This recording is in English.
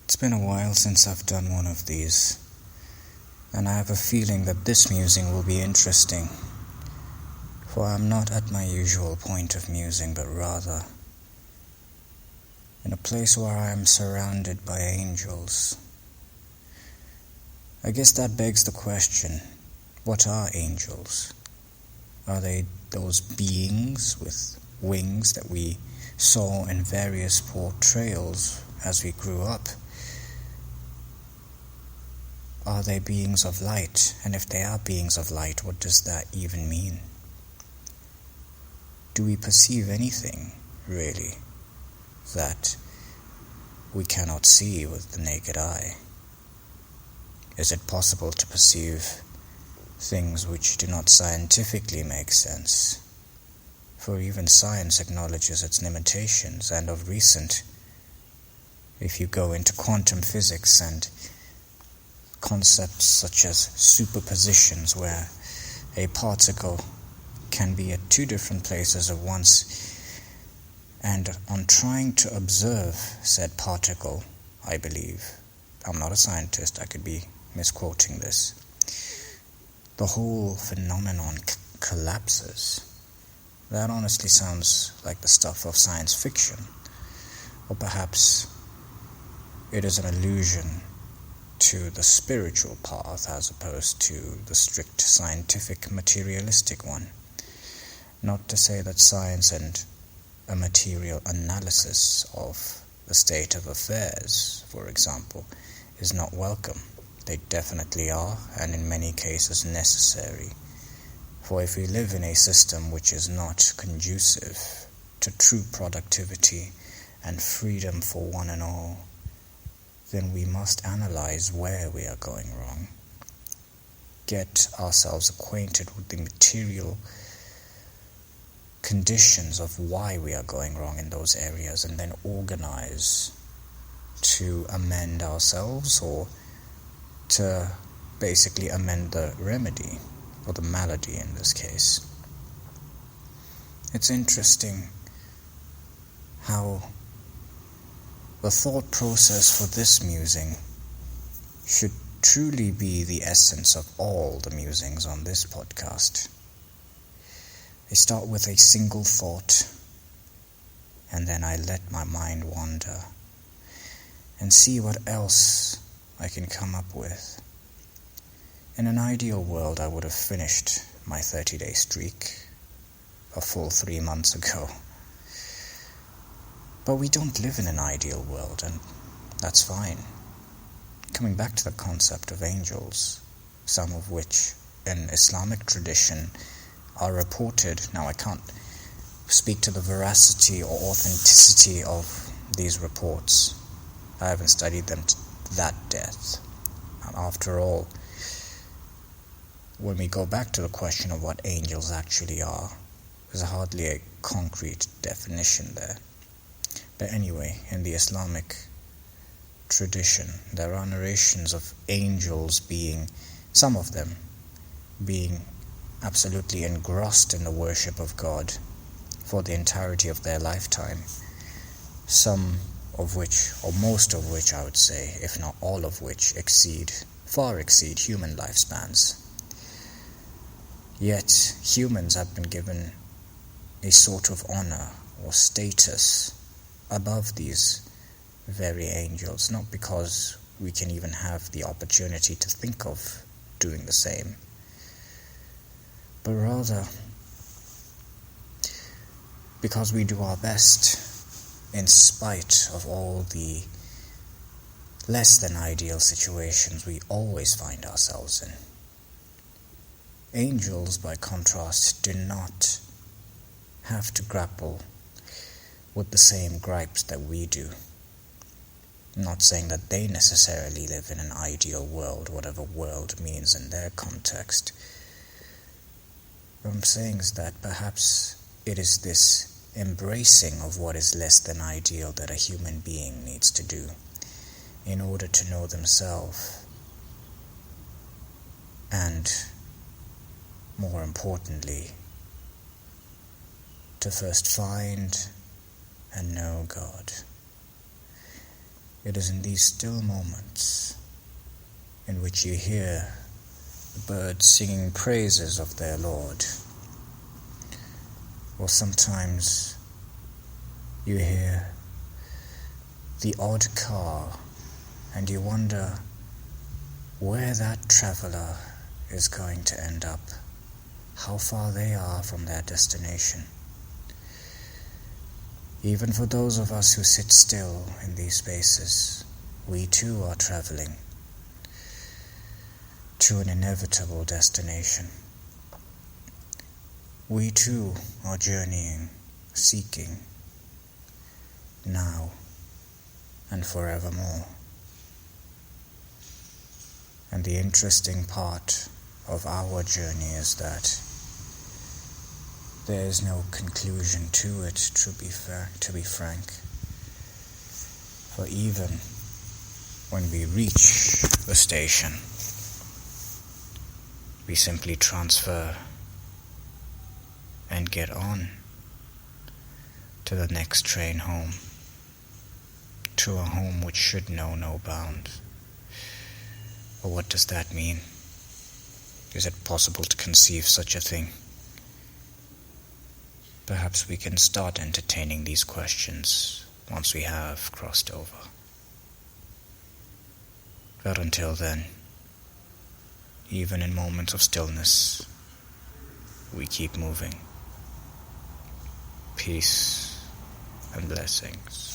It's been a while since I've done one of these, and I have a feeling that this musing will be interesting, for I'm not at my usual point of musing, but rather in a place where I am surrounded by angels. I guess that begs the question, what are angels? Are they those beings with wings that we saw in various portrayals as we grew up? Are they beings of light? And if they are beings of light, what does that even mean? Do we perceive anything, really, that we cannot see with the naked eye? Is it possible to perceive things which do not scientifically make sense? For even science acknowledges its limitations, and of recent, if you go into quantum physics and concepts such as superpositions, where a particle can be at two different places at once, and on trying to observe said particle, I believe, I'm not a scientist, I could be misquoting this, the whole phenomenon collapses. That honestly sounds like the stuff of science fiction, or perhaps it is an allusion to the spiritual path as opposed to the strict scientific materialistic one. Not to say that science and a material analysis of the state of affairs, for example, is not welcome. They definitely are, and in many cases necessary. For if we live in a system which is not conducive to true productivity and freedom for one and all, then we must analyze where we are going wrong, get ourselves acquainted with the material conditions of why we are going wrong in those areas, and then organize to amend ourselves, or to basically amend the remedy, or the malady in this case. It's interesting how the thought process for this musing should truly be the essence of all the musings on this podcast. I start with a single thought, and then I let my mind wander and see what else I can come up with. In an ideal world, I would have finished my 30-day streak a full 3 months ago. But we don't live in an ideal world, and that's fine. Coming back to the concept of angels, some of which in Islamic tradition are reported. Now, I can't speak to the veracity or authenticity of these reports. I haven't studied them to that depth. And after all, when we go back to the question of what angels actually are, there's hardly a concrete definition there. But anyway, in the Islamic tradition, there are narrations of angels being, some of them, being absolutely engrossed in the worship of God for the entirety of their lifetime. Some of which, or most of which I would say, if not all of which, far exceed human lifespans. Yet, humans have been given a sort of honor or status above these very angels, not because we can even have the opportunity to think of doing the same, but rather because we do our best in spite of all the less than ideal situations we always find ourselves in. Angels, by contrast, do not have to grapple with the same gripes that we do. I'm not saying that they necessarily live in an ideal world, whatever world means in their context. What I'm saying is that perhaps it is this embracing of what is less than ideal that a human being needs to do in order to know themselves, and more importantly, to first find and know God. It is in these still moments in which you hear the birds singing praises of their Lord, or sometimes you hear the odd car and you wonder where that traveler is going to end up, how far they are from their destination. Even for those of us who sit still in these spaces, we too are traveling to an inevitable destination. We too are journeying, seeking, now and forevermore. And the interesting part of our journey is that there is no conclusion to it, to be frank. For even when we reach the station, we simply transfer and get on to the next train home, to a home which should know no bounds. But what does that mean? Is it possible to conceive such a thing? Perhaps we can start entertaining these questions once we have crossed over. But until then, even in moments of stillness, we keep moving. Peace and blessings.